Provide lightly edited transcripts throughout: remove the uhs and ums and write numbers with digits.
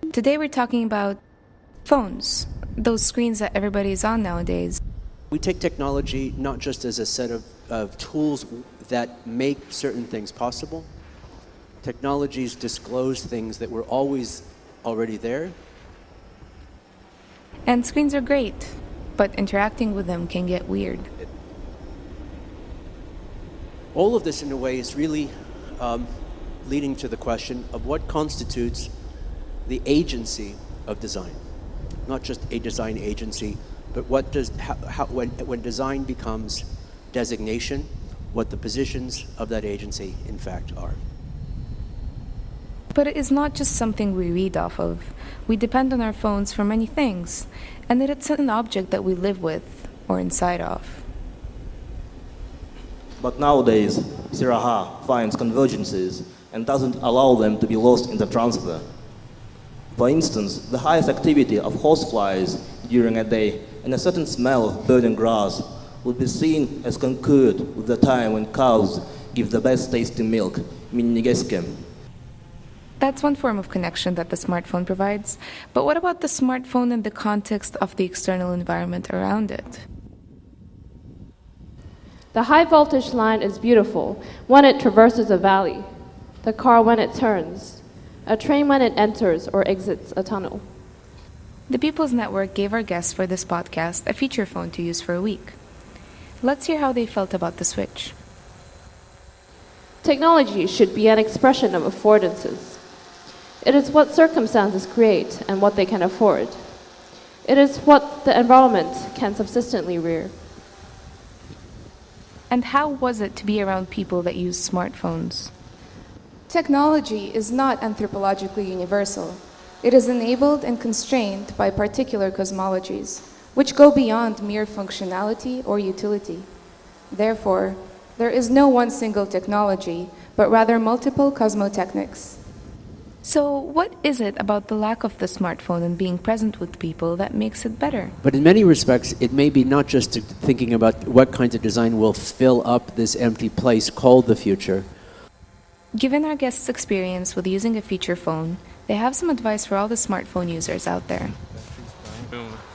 Today we're talking about phones, those screens that everybody's on nowadays. We take technology not just as a set of tools that make certain things possible. Technologies disclose things that were always already there. And screens are great, but interacting with them can get weird. All of this, in a way, is really leading to the question of what constitutes the agency of design. Not just a design agency, but what does when design becomes designation, what the positions of that agency in fact are. But it is not just something we read off of. We depend on our phones for many things, and that it's an object that we live with or inside of. But nowadays, Siraha finds convergences and doesn't allow them to be lost in the transfer. For instance, the highest activity of horseflies during a day and a certain smell of burning grass would be seen as concurred with the time when cows give the best tasting milk, minnigeskem. That's one form of connection that the smartphone provides. But what about the smartphone in the context of the external environment around it? The high voltage line is beautiful when it traverses a valley, the car when it turns, a train when it enters or exits a tunnel. The People's Network gave our guests for this podcast a feature phone to use for a week. Let's hear how they felt about the switch. Technology should be an expression of affordances. It is what circumstances create and what they can afford. It is what the environment can subsistently rear. And how was it to be around people that use smartphones? Technology is not anthropologically universal. It is enabled and constrained by particular cosmologies, which go beyond mere functionality or utility. Therefore, there is no one single technology, but rather multiple cosmotechnics. So, what is it about the lack of the smartphone and being present with people that makes it better? But in many respects, it may be not just thinking about what kinds of design will fill up this empty place called the future. Given our guests' experience with using a feature phone, they have some advice for all the smartphone users out there.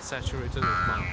Saturated with fun.